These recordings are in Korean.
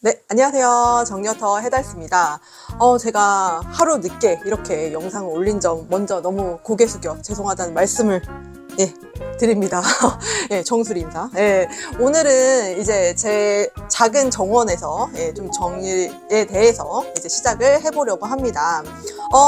네, 안녕하세요. 정여터 해달스입니다. 제가 하루 늦게 이렇게 영상을 올린 점 먼저 너무 고개 숙여 죄송하다는 말씀을 드립니다. 정수리 인사. 오늘은 이제 제 작은 정원에서 좀 정리에 대해서 이제 시작을 해보려고 합니다.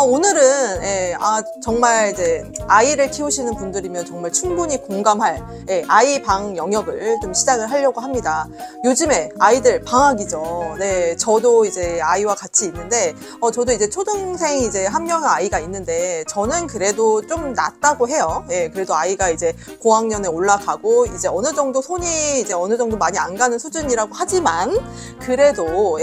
오늘은 정말 이제 아이를 키우시는 분들이면 정말 충분히 공감할 아이 방 영역을 좀 시작을 하려고 합니다. 요즘에 아이들 방학이죠. 저도 이제 아이와 같이 있는데 저도 이제 초등생 이제 한 명의 아이가 있는데 저는 그래도 좀 낫다고 해요. 그래도 아이가 이제 고학년에 올라가고 이제 어느 정도 손이 이제 어느 정도 많이 안 가는 수준이라고 하지만 그래도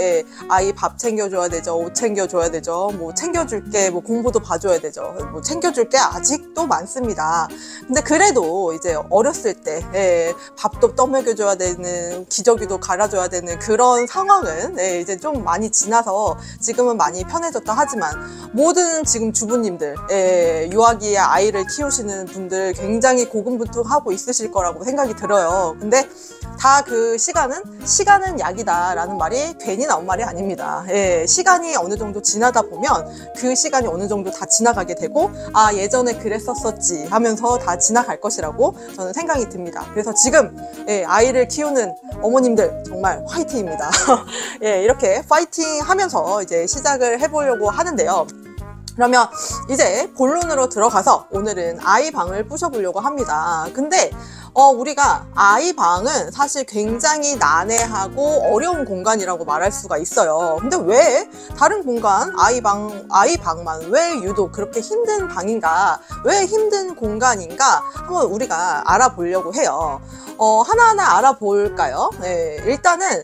아이 밥 챙겨줘야 되죠. 옷 챙겨줘야 되죠. 뭐 챙겨줄 게 뭐 공부도 봐줘야 되죠. 뭐 챙겨줄 게 아직도 많습니다. 근데 그래도 이제 어렸을 때 밥도 떠먹여줘야 되는 기저귀도 갈아줘야 되는 그런 상황은 이제 좀 많이 지나서 지금은 많이 편해졌다 하지만 모든 지금 주부님들 유아기의 아이를 키우시는 분들 굉장히 고군분투하고 있으실 거라고 생각이 들어요. 근데 다 그 시간은 약이다 라는 말이 괜히 나온 말이 아닙니다. 시간이 어느 정도 지나다 보면 그 시간이 어느 정도 다 지나가게 되고 아 예전에 그랬었었지 하면서 다 지나갈 것이라고 저는 생각이 듭니다. 그래서 지금 아이를 키우는 어머님들 정말 화이팅입니다. 이렇게 파이팅 하면서 이제 시작을 해보려고 하는데요. 그러면 이제 본론으로 들어가서 오늘은 아이 방을 부셔보려고 합니다. 근데 우리가 아이 방은 사실 굉장히 난해하고 어려운 공간이라고 말할 수가 있어요. 근데 왜 다른 공간, 아이 방만 왜 유독 그렇게 힘든 방인가? 왜 힘든 공간인가? 한번 우리가 알아보려고 해요. 하나하나 알아볼까요? 일단은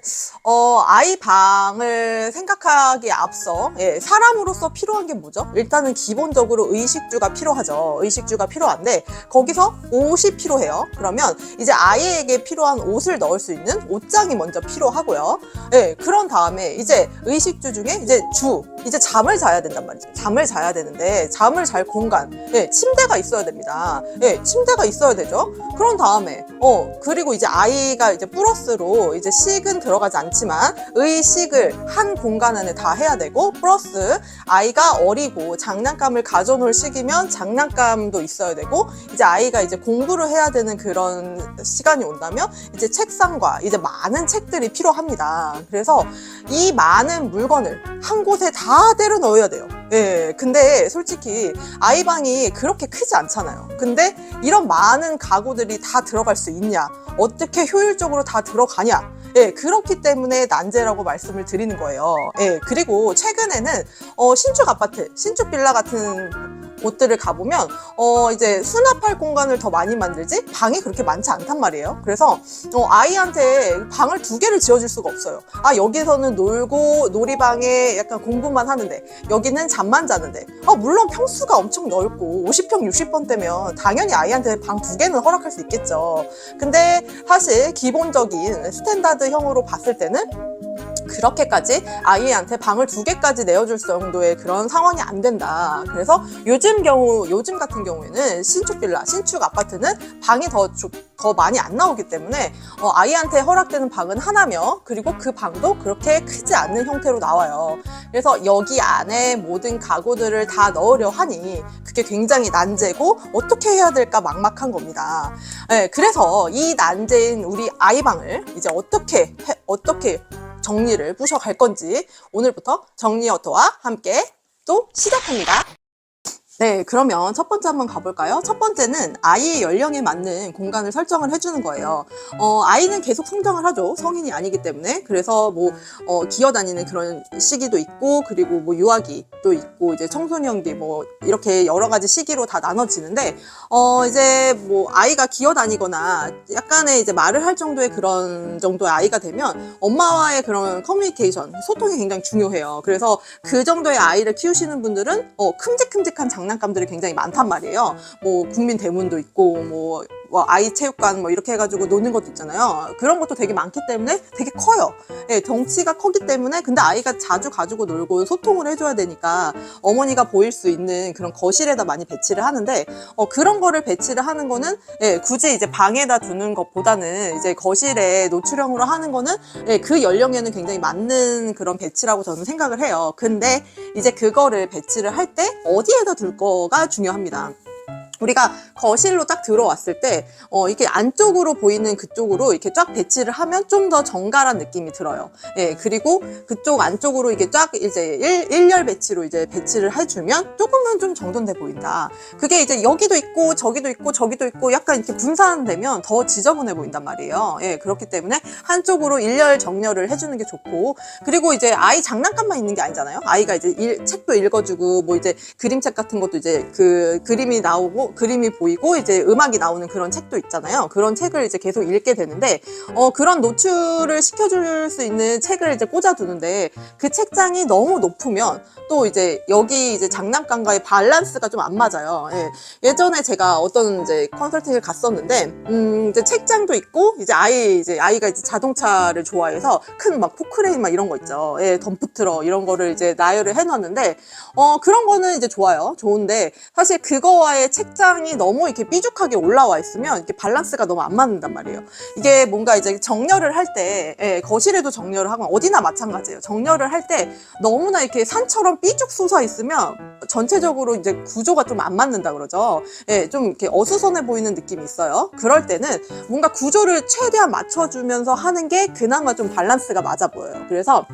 아이 방을 생각하기에 앞서 사람으로서 필요한 게 뭐죠? 일단은 기본적으로 의식주가 필요하죠. 의식주가 필요한데 거기서 옷이 필요해요. 그러면 이제 아이에게 필요한 옷을 넣을 수 있는 옷장이 먼저 필요하고요. 그런 다음에 이제 의식주 중에 이제 잠을 자야 된단 말이죠. 잠을 자야 되는데 잠을 잘 공간, 침대가 있어야 됩니다. 침대가 있어야 되죠. 그런 다음에 그리고 이제 아이가 이제 플러스로 이제 식은 들어가지 않지만 의식을 한 공간 안에 다 해야 되고 플러스 아이가 어리고 장난감을 가져놓을 시기면 장난감도 있어야 되고 이제 아이가 이제 공부를 해야 되는 그런 시간이 온다면 이제 책상과 이제 많은 책들이 필요합니다. 그래서 이 많은 물건을 한 곳에 다 때려 넣어야 돼요. 근데 솔직히 아이 방이 그렇게 크지 않잖아요. 근데 이런 많은 가구들이 다 들어갈 수 있냐? 어떻게 효율적으로 다 들어가냐? 그렇기 때문에 난제라고 말씀을 드리는 거예요. 그리고 최근에는 신축 아파트, 신축 빌라 같은 곳들을 가보면 이제 수납할 공간을 더 많이 만들지 방이 그렇게 많지 않단 말이에요. 그래서 아이한테 방을 2개를 지어줄 수가 없어요. 여기서는 놀고 놀이방에 약간 공부만 하는데 여기는 잠만 자는데 물론 평수가 엄청 넓고 50평 60평대면 당연히 아이한테 방 2개는 허락할 수 있겠죠. 근데 사실 기본적인 스탠다드형으로 봤을 때는 그렇게까지 아이한테 방을 2개까지 내어줄 정도의 그런 상황이 안 된다. 그래서 요즘 같은 경우에는 신축 빌라, 신축 아파트는 방이 더 많이 안 나오기 때문에 아이한테 허락되는 방은 하나며 그리고 그 방도 그렇게 크지 않는 형태로 나와요. 그래서 여기 안에 모든 가구들을 다 넣으려 하니 그게 굉장히 난제고 어떻게 해야 될까 막막한 겁니다. 그래서 이 난제인 우리 아이 방을 이제 어떻게 정리를 부셔갈 건지 오늘부터 정리어터와 함께 또 시작합니다. 그러면 첫 번째 한번 가볼까요? 첫 번째는 아이의 연령에 맞는 공간을 설정을 해주는 거예요. 아이는 계속 성장을 하죠. 성인이 아니기 때문에. 그래서 뭐, 기어다니는 그런 시기도 있고, 그리고 뭐 유아기도 있고, 이제 청소년기 뭐, 이렇게 여러 가지 시기로 다 나눠지는데, 이제 뭐, 아이가 기어다니거나 약간의 이제 말을 할 정도의 그런 정도의 아이가 되면 엄마와의 그런 커뮤니케이션, 소통이 굉장히 중요해요. 그래서 그 정도의 아이를 키우시는 분들은, 큼직큼직한 장난감들이 굉장히 많단 말이에요. 뭐 국민 대문도 있고 뭐 뭐 아이 체육관 뭐 이렇게 해가지고 노는 것도 있잖아요. 그런 것도 되게 많기 때문에 되게 커요. 예, 덩치가 크기 때문에. 근데 아이가 자주 가지고 놀고 소통을 해줘야 되니까 어머니가 보일 수 있는 그런 거실에다 많이 배치를 하는데, 그런 거를 배치를 하는 거는, 예, 굳이 이제 방에다 두는 것보다는 이제 거실에 노출형으로 하는 거는, 예, 그 연령에는 굉장히 맞는 그런 배치라고 저는 생각을 해요. 근데 이제 그거를 배치를 할 때 어디에다 둘 거가 중요합니다. 우리가 거실로 딱 들어왔을 때, 이렇게 안쪽으로 보이는 그쪽으로 이렇게 쫙 배치를 하면 좀 더 정갈한 느낌이 들어요. 예, 그리고 그쪽 안쪽으로 이게 쫙 이제 일렬 배치로 이제 배치를 해주면 조금은 좀 정돈돼 보인다. 그게 이제 여기도 있고, 저기도 있고, 저기도 있고, 약간 이렇게 분산되면 더 지저분해 보인단 말이에요. 예, 그렇기 때문에 한쪽으로 일렬 정렬을 해주는 게 좋고, 그리고 이제 아이 장난감만 있는 게 아니잖아요. 아이가 이제 책도 읽어주고, 뭐 이제 그림책 같은 것도 이제 그 그림이 나오고, 그림이 보이고 이제 음악이 나오는 그런 책도 있잖아요. 그런 책을 이제 계속 읽게 되는데, 그런 노출을 시켜줄 수 있는 책을 이제 꽂아두는데, 그 책장이 너무 높으면 또 이제 여기 이제 장난감과의 밸런스가 좀 안 맞아요. 예. 예전에 제가 어떤 이제 컨설팅을 갔었는데, 이제 책장도 있고, 이제 아이가 이제 자동차를 좋아해서 큰 막 포크레인 막 이런 거 있죠. 예, 덤프트럭 이런 거를 이제 나열을 해놨는데, 그런 거는 이제 좋아요. 좋은데, 사실 그거와의 책장이 너무 이렇게 삐죽하게 올라와 있으면 이렇게 밸런스가 너무 안 맞는단 말이에요. 이게 뭔가 이제 정렬을 할 때, 예, 거실에도 정렬을 하고 어디나 마찬가지예요. 정렬을 할 때 너무나 이렇게 산처럼 삐죽 솟아 있으면 전체적으로 이제 구조가 좀 안 맞는다 그러죠. 예, 좀 이렇게 어수선해 보이는 느낌이 있어요. 그럴 때는 뭔가 구조를 최대한 맞춰주면서 하는 게 그나마 좀 밸런스가 맞아 보여요. 그래서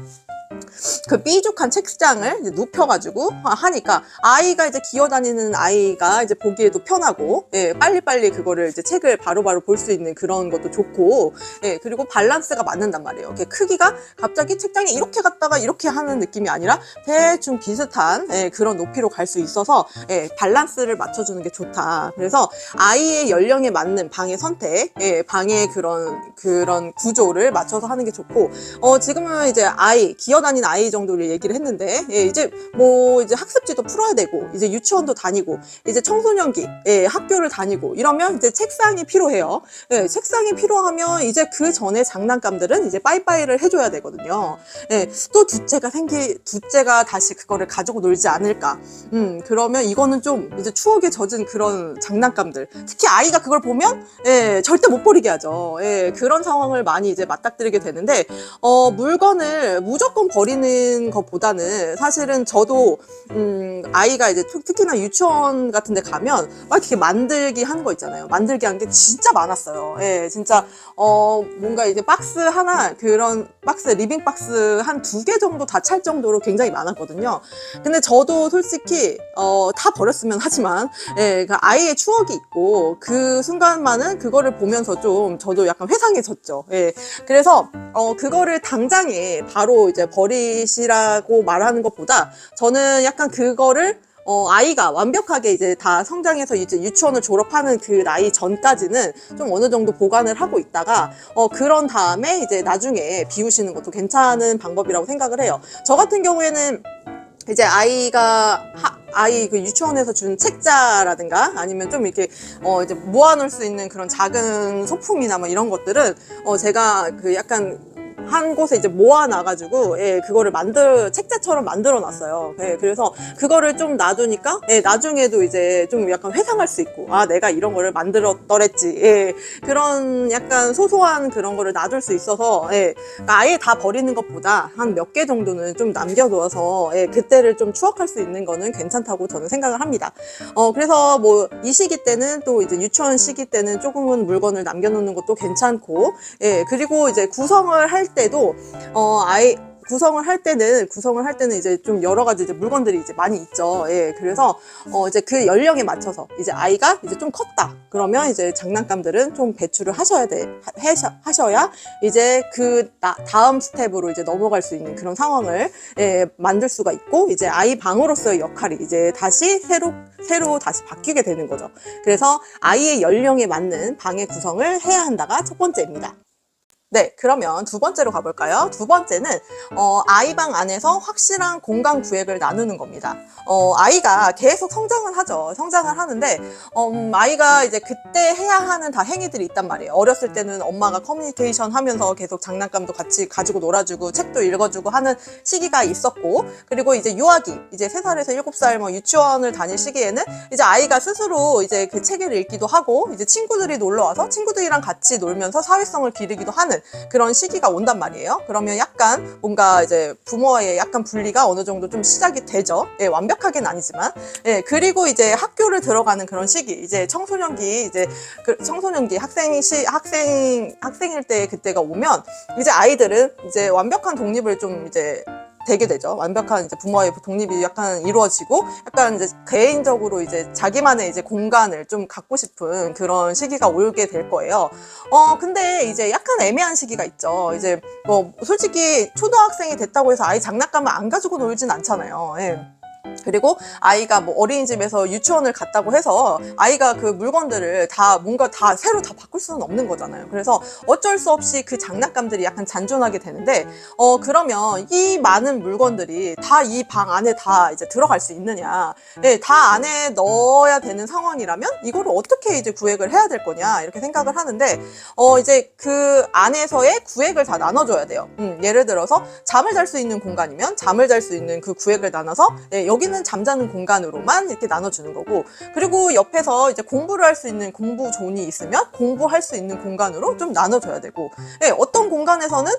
그 삐죽한 책장을 이제 눕혀가지고 하니까 아이가 이제 기어다니는 아이가 이제 보기에도 편하고, 예, 빨리빨리 그거를 이제 책을 바로바로 볼 수 있는 그런 것도 좋고, 예, 그리고 밸런스가 맞는단 말이에요. 이렇게 크기가 갑자기 책장이 이렇게 갔다가 이렇게 하는 느낌이 아니라 대충 비슷한, 예, 그런 높이로 갈 수 있어서, 예, 밸런스를 맞춰주는 게 좋다. 그래서 아이의 연령에 맞는 방의 선택, 예, 방의 그런 구조를 맞춰서 하는 게 좋고, 지금은 이제 기어다니는 아이 정도를 얘기를 했는데, 예, 이제 뭐 이제 학습지도 풀어야 되고, 이제 유치원도 다니고, 이제 청소년기, 예, 학교를 다니고 이러면 이제 책상이 필요해요. 예, 책상이 필요하면 이제 그 전에 장난감들은 이제 빠이빠이를 해줘야 되거든요. 예, 또 둘째가 다시 그거를 가지고 놀지 않을까. 그러면 이거는 좀 이제 추억에 젖은 그런 장난감들. 특히 아이가 그걸 보면, 예, 절대 못 버리게 하죠. 예, 그런 상황을 많이 이제 맞닥뜨리게 되는데, 물건을 무조건 버리는 것보다는 사실은 저도, 아이가 이제 특히나 유치원 같은 데 가면 막 이렇게 만들기 한 거 있잖아요. 만들기 한 게 진짜 많았어요. 예, 진짜, 뭔가 이제 박스 하나, 그런 박스, 리빙 박스 한 2개 정도 다 찰 정도로 굉장히 많았거든요. 근데 저도 솔직히, 다 버렸으면 하지만, 예, 그 아이의 추억이 있고, 그 순간만은 그거를 보면서 좀 저도 약간 회상해졌죠. 예, 그래서, 그거를 당장에 바로 이제 버리시라고 말하는 것보다 저는 약간 그거를 아이가 완벽하게 이제 다 성장해서 이제 유치원을 졸업하는 그 나이 전까지는 좀 어느 정도 보관을 하고 있다가, 그런 다음에 이제 나중에 비우시는 것도 괜찮은 방법이라고 생각을 해요. 저 같은 경우에는 이제 아이 그 유치원에서 준 책자라든가 아니면 좀 이렇게 이제 모아놓을 수 있는 그런 작은 소품이나 뭐 이런 것들은 제가 그 약간 한 곳에 이제 모아놔가지고, 예, 그거를 책자처럼 만들어 놨어요. 예, 그래서 그거를 좀 놔두니까, 예, 나중에도 이제 좀 약간 회상할 수 있고, 아, 내가 이런 거를 만들었더랬지. 예, 그런 약간 소소한 그런 거를 놔둘 수 있어서, 예, 그러니까 아예 다 버리는 것보다 한 몇 개 정도는 좀 남겨두어서, 예, 그때를 좀 추억할 수 있는 거는 괜찮다고 저는 생각을 합니다. 그래서 뭐 이 시기 때는 또 이제 유치원 시기 때는 조금은 물건을 남겨놓는 것도 괜찮고, 예, 그리고 이제 구성을 할 때도 구성을 할 때는 이제 좀 여러 가지 이제 물건들이 이제 많이 있죠. 예, 그래서 이제 그 연령에 맞춰서 이제 아이가 이제 좀 컸다. 그러면 이제 장난감들은 좀 배출을 하셔야 이제 다음 스텝으로 이제 넘어갈 수 있는 그런 상황을, 예, 만들 수가 있고, 이제 아이 방으로서의 역할이 이제 다시 새로 다시 바뀌게 되는 거죠. 그래서 아이의 연령에 맞는 방의 구성을 해야 한다가 첫 번째입니다. 네, 그러면 두 번째로 가볼까요? 두 번째는 아이 방 안에서 확실한 공간 구획을 나누는 겁니다. 아이가 계속 성장을 하죠. 성장을 하는데 아이가 이제 그때 해야 하는 다 행위들이 있단 말이에요. 어렸을 때는 엄마가 커뮤니케이션 하면서 계속 장난감도 같이 가지고 놀아주고 책도 읽어주고 하는 시기가 있었고, 그리고 이제 유아기, 이제 3살에서 7살 뭐 유치원을 다닐 시기에는 이제 아이가 스스로 이제 그 책을 읽기도 하고, 이제 친구들이 놀러 와서 친구들이랑 같이 놀면서 사회성을 기르기도 하는 그런 시기가 온단 말이에요. 그러면 약간 뭔가 이제 부모와의 약간 분리가 어느 정도 좀 시작이 되죠. 예, 완벽하게는 아니지만. 예, 그리고 이제 학교를 들어가는 그런 시기, 이제 청소년기, 이제 그 청소년기 학생일 때 그때가 오면 이제 아이들은 이제 완벽한 독립을 좀 이제 되게 되죠. 완벽한 이제 부모와의 독립이 약간 이루어지고, 약간 이제 개인적으로 이제 자기만의 이제 공간을 좀 갖고 싶은 그런 시기가 오게 될 거예요. 근데 이제 약간 애매한 시기가 있죠. 이제 뭐 솔직히 초등학생이 됐다고 해서 아이 장난감을 안 가지고 놀진 않잖아요. 예. 그리고 아이가 뭐 어린이집에서 유치원을 갔다고 해서 아이가 그 물건들을 다 뭔가 다 새로 다 바꿀 수는 없는 거잖아요. 그래서 어쩔 수 없이 그 장난감들이 약간 잔존하게 되는데, 그러면 이 많은 물건들이 다 이 방 안에 다 이제 들어갈 수 있느냐, 네, 다 안에 넣어야 되는 상황이라면 이거를 어떻게 이제 구획을 해야 될 거냐, 이렇게 생각을 하는데, 이제 그 안에서의 구획을 다 나눠줘야 돼요. 예를 들어서 잠을 잘 수 있는 공간이면 잠을 잘 수 있는 그 구획을 나눠서, 네, 여기는 잠자는 공간으로만 이렇게 나눠주는 거고, 그리고 옆에서 이제 공부를 할 수 있는 공부 존이 있으면 공부할 수 있는 공간으로 좀 나눠줘야 되고, 예, 어떤 공간에서는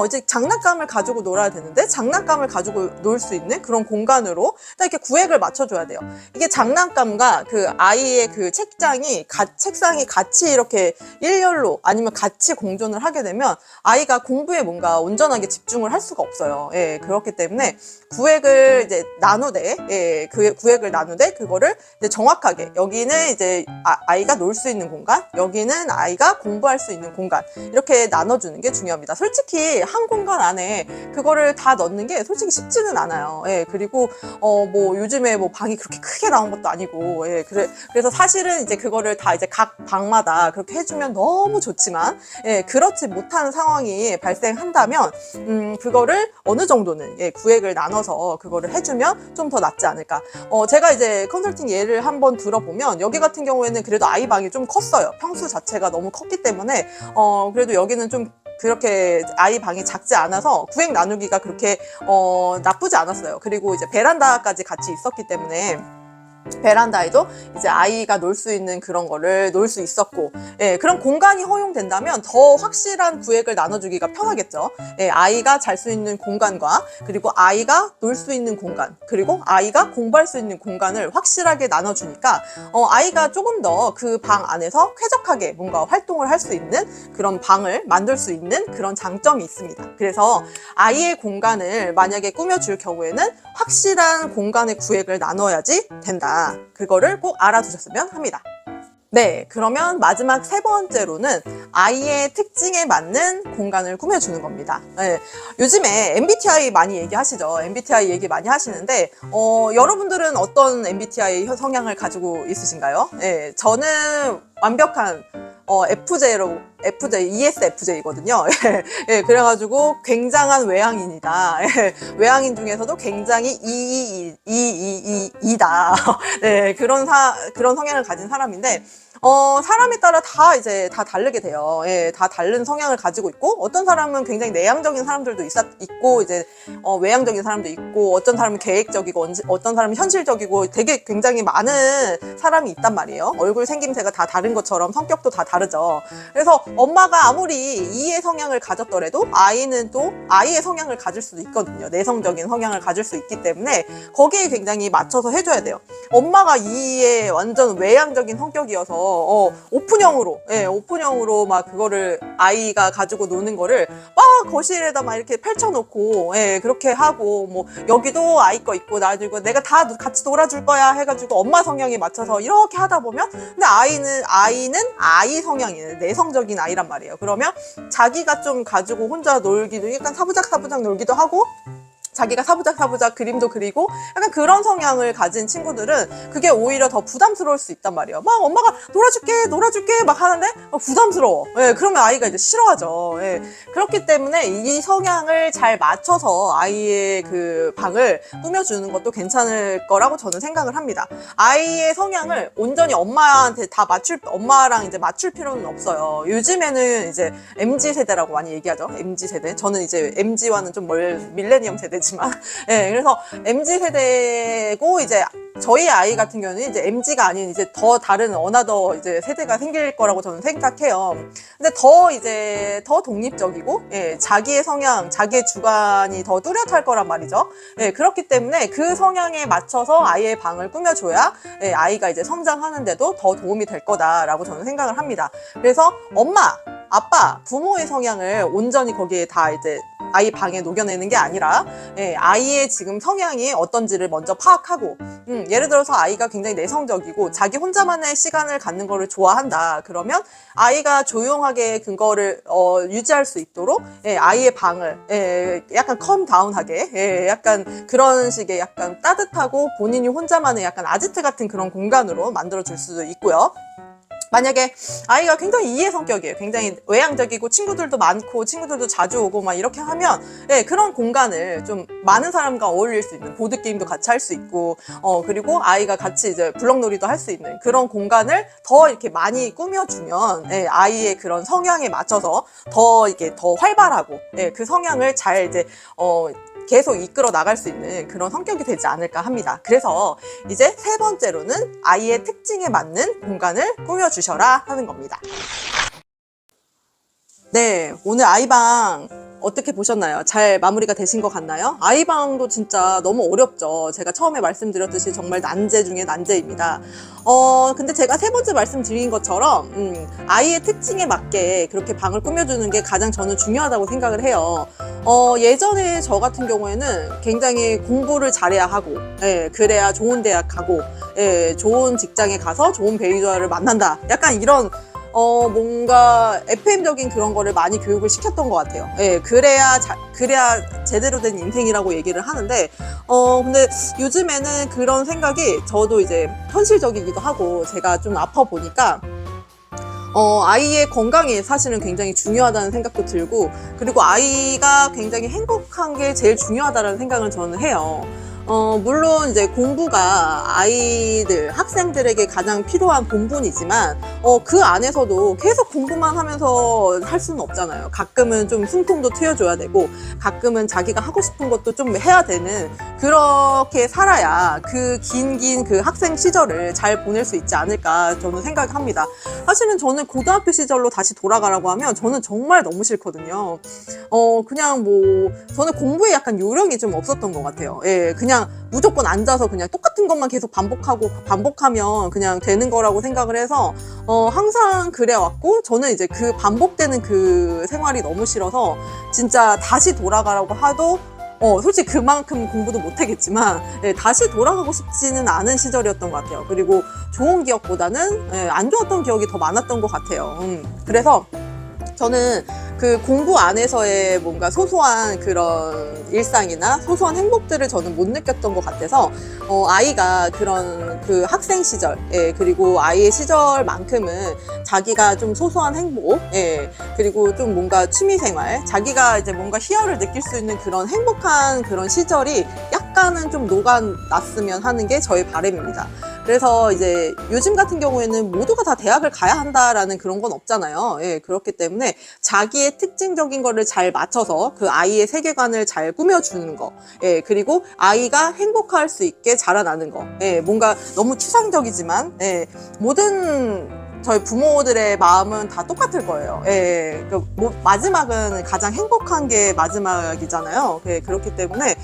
이제 장난감을 가지고 놀아야 되는데 장난감을 가지고 놀 수 있는 그런 공간으로 딱 이렇게 구획을 맞춰줘야 돼요. 이게 장난감과 그 아이의 그 책상이 같이 이렇게 일렬로 아니면 같이 공존을 하게 되면 아이가 공부에 뭔가 온전하게 집중을 할 수가 없어요. 예, 그렇기 때문에 구획을 이제 나누되, 예, 그 구획을 나누되 그거를 이제 정확하게, 여기는 이제 아이가 놀 수 있는 공간, 여기는 아이가 공부할 수 있는 공간, 이렇게 나눠주는 게 중요합니다. 솔직히 한 공간 안에 그거를 다 넣는 게 솔직히 쉽지는 않아요. 예, 그리고 뭐 요즘에 뭐 방이 그렇게 크게 나온 것도 아니고, 예, 그래서 사실은 이제 그거를 다 이제 각 방마다 그렇게 해주면 너무 좋지만, 예, 그렇지 못하는 상황이 발생한다면 그거를 어느 정도는, 예, 구획을 나눠서 그거를 해주면 좀 더 낫지 않을까. 제가 이제 컨설팅 예를 한번 들어보면, 여기 같은 경우에는 그래도 아이 방이 좀 컸어요. 평수 자체가 너무 컸기 때문에 그래도 여기는 좀 그렇게 아이 방이 작지 않아서 구획 나누기가 그렇게 나쁘지 않았어요. 그리고 이제 베란다까지 같이 있었기 때문에 베란다에도 이제 아이가 놀 수 있는 그런 거를 놀 수 있었고, 예, 그런 공간이 허용된다면 더 확실한 구획을 나눠주기가 편하겠죠. 예, 아이가 잘 수 있는 공간과, 그리고 아이가 놀 수 있는 공간, 그리고 아이가 공부할 수 있는 공간을 확실하게 나눠주니까 아이가 조금 더 그 방 안에서 쾌적하게 뭔가 활동을 할 수 있는 그런 방을 만들 수 있는 그런 장점이 있습니다. 그래서 아이의 공간을 만약에 꾸며줄 경우에는 확실한 공간의 구획을 나눠야지 된다. 그거를 꼭 알아두셨으면 합니다. 네, 그러면 마지막 세 번째로는 아이의 특징에 맞는 공간을 꾸며주는 겁니다. 네, 요즘에 MBTI 많이 얘기하시죠. MBTI 얘기 많이 하시는데 여러분들은 어떤 MBTI 성향을 가지고 있으신가요? 네, 저는 완벽한 ESFJ거든요. 예, 그래가지고 굉장한 외향인이다. 예, 외향인 중에서도 굉장히 이다. 네, 그런 성향을 가진 사람인데, 사람에 따라 다 다르게 돼요. 예, 다 다른 성향을 가지고 있고, 어떤 사람은 굉장히 내향적인 사람들도 있고, 이제, 외향적인 사람도 있고, 어떤 사람은 계획적이고, 어떤 사람은 현실적이고, 되게 굉장히 많은 사람이 있단 말이에요. 얼굴 생김새가 다 다른 것처럼 성격도 다 다르죠. 그래서 엄마가 아무리 E의 성향을 가졌더라도 아이는 또 I의 성향을 가질 수도 있거든요. 내성적인 성향을 가질 수 있기 때문에 거기에 굉장히 맞춰서 해줘야 돼요. 엄마가 E의 완전 외향적인 성격이어서 오픈형으로 막 그거를 아이가 가지고 노는 거를 막 거실에다 막 이렇게 펼쳐놓고, 예, 그렇게 하고, 뭐 여기도 아이 거 있고 놔두고 내가 다 같이 놀아줄 거야 해가지고 엄마 성향에 맞춰서 이렇게 하다 보면, 근데 아이는 아이 성향이에요. 내성적인 아이란 말이에요. 그러면 자기가 좀 가지고 혼자 놀기도, 약간 사부작 놀기도 하고, 자기가 사부작 그림도 그리고 약간 그런 성향을 가진 친구들은 그게 오히려 더 부담스러울 수 있단 말이에요. 막 엄마가 놀아줄게 막 하는데 부담스러워. 예, 그러면 아이가 이제 싫어하죠. 예, 그렇기 때문에 이 성향을 잘 맞춰서 아이의 그 방을 꾸며주는 것도 괜찮을 거라고 저는 생각을 합니다. 아이의 성향을 온전히 엄마한테 다 엄마랑 이제 맞출 필요는 없어요. 요즘에는 이제 MZ 세대라고 많이 얘기하죠. MZ 세대. 저는 이제 MZ와는 좀 밀레니엄 세대지만, 예, 그래서 MZ 세대고 이제 저희 아이 같은 경우는 이제 MZ가 아닌 이제 더 다른 어나더 이제 세대가 생길 거라고 저는 생각해요. 근데 더 독립적이고, 예, 자기의 성향, 자기의 주관이 더 뚜렷할 거란 말이죠. 예, 그렇기 때문에 그 성향에 맞춰서 아이의 방을 꾸며줘야, 예, 아이가 이제 성장하는데도 더 도움이 될 거다라고 저는 생각을 합니다. 그래서 엄마, 아빠, 부모의 성향을 온전히 거기에 다 이제 아이 방에 녹여내는 게 아니라, 예, 아이의 지금 성향이 어떤지를 먼저 파악하고, 예를 들어서 아이가 굉장히 내성적이고 자기 혼자만의 시간을 갖는 거를 좋아한다. 그러면 아이가 조용하게 그거를 유지할 수 있도록, 예, 아이의 방을, 예, 약간 컴다운하게, 예, 약간 그런 식의 약간 따뜻하고 본인이 혼자만의 약간 아지트 같은 그런 공간으로 만들어줄 수도 있고요. 만약에 아이가 굉장히 이해 성격이에요. 굉장히 외향적이고 친구들도 많고 친구들도 자주 오고 막 이렇게 하면, 예, 그런 공간을 좀 많은 사람과 어울릴 수 있는, 보드게임도 같이 할 수 있고, 그리고 아이가 같이 이제 블럭놀이도 할 수 있는 그런 공간을 더 이렇게 많이 꾸며주면, 예, 아이의 그런 성향에 맞춰서 더 활발하고, 예, 그 성향을 잘 이제 계속 이끌어 나갈 수 있는 그런 성격이 되지 않을까 합니다. 그래서 이제 세 번째로는 아이의 특징에 맞는 공간을 꾸며주셔라 하는 겁니다. 네, 오늘 아이방 어떻게 보셨나요? 잘 마무리가 되신 것 같나요? 아이방도 진짜 너무 어렵죠. 제가 처음에 말씀드렸듯이 정말 난제 중에 난제입니다. 근데 제가 세 번째 말씀드린 것처럼 아이의 특징에 맞게 그렇게 방을 꾸며주는 게 가장 저는 중요하다고 생각을 해요. 예전에 저 같은 경우에는 굉장히 공부를 잘해야 하고, 예, 그래야 좋은 대학 가고, 예, 좋은 직장에 가서 좋은 배우자를 만난다. 약간 이런 뭔가 FM적인 그런 거를 많이 교육을 시켰던 것 같아요. 예, 그래야 제대로 된 인생이라고 얘기를 하는데, 근데 요즘에는 그런 생각이 저도 이제 현실적이기도 하고, 제가 좀 아파 보니까, 아이의 건강이 사실은 굉장히 중요하다는 생각도 들고, 그리고 아이가 굉장히 행복한 게 제일 중요하다는 생각을 저는 해요. 물론 이제 공부가 학생들에게 가장 필요한 본분이지만, 그 안에서도 계속 공부만 하면서 할 수는 없잖아요. 가끔은 좀 숨통도 트여줘야 되고, 가끔은 자기가 하고 싶은 것도 좀 해야 되는, 그렇게 살아야 그 긴 그 학생 시절을 잘 보낼 수 있지 않을까 저는 생각합니다. 사실은 저는 고등학교 시절로 다시 돌아가라고 하면 저는 정말 너무 싫거든요. 그냥 저는 공부에 약간 요령이 좀 없었던 것 같아요. 예, 그냥 무조건 앉아서 그냥 똑같은 것만 계속 반복하면 그냥 되는 거라고 생각을 해서, 항상 그래왔고, 저는 이제 그 반복되는 그 생활이 너무 싫어서, 진짜 다시 돌아가라고 하도, 솔직히 그만큼 공부도 못하겠지만, 예, 다시 돌아가고 싶지는 않은 시절이었던 것 같아요. 그리고 좋은 기억보다는, 예, 안 좋았던 기억이 더 많았던 것 같아요. 그래서 저는 그 공부 안에서의 뭔가 소소한 그런 일상이나 소소한 행복들을 저는 못 느꼈던 것 같아서, 아이가 그런 그 학생 시절, 예, 그리고 아이의 시절만큼은 자기가 좀 소소한 행복, 예, 그리고 좀 뭔가 취미생활, 자기가 이제 뭔가 희열을 느낄 수 있는 그런 행복한 그런 시절이 약간은 좀 녹아났으면 하는 게 저의 바람입니다. 그래서 이제 요즘 같은 경우에는 모두가 다 대학을 가야 한다라는 그런 건 없잖아요. 예, 그렇기 때문에 자기의 특징적인 거를 잘 맞춰서 그 아이의 세계관을 잘 꾸며주는 거, 예, 그리고 아이가 행복할 수 있게 자라나는 거, 예, 뭔가 너무 추상적이지만, 예, 모든 저희 부모들의 마음은 다 똑같을 거예요. 예, 마지막은 가장 행복한 게 마지막이잖아요. 예, 그렇기 때문에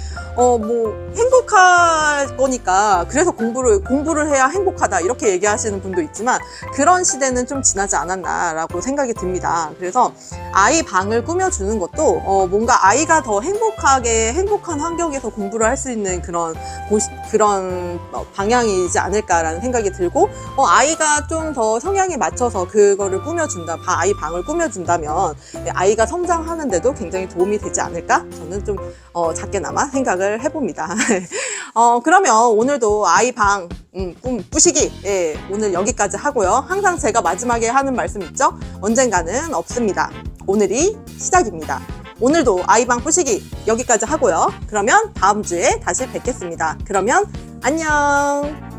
행복할 거니까 그래서 공부를 해야 행복하다 이렇게 얘기하시는 분도 있지만, 그런 시대는 좀 지나지 않았나라고 생각이 듭니다. 그래서 아이 방을 꾸며주는 것도 뭔가 아이가 더 행복한 환경에서 공부를 할 수 있는 그런 방향이지 않을까라는 생각이 들고, 아이가 좀 더 성향에 맞춰서 그거를 아이 방을 꾸며준다면 아이가 성장하는데도 굉장히 도움이 되지 않을까? 저는 좀 작게나마 생각을 생각을 해봅니다. 그러면 오늘도 아이방 꿈 꾸시기 오늘 여기까지 하고요. 항상 제가 마지막에 하는 말씀 있죠? 언젠가는 없습니다. 오늘이 시작입니다. 오늘도 아이방 꾸시기 여기까지 하고요. 그러면 다음 주에 다시 뵙겠습니다. 그러면 안녕.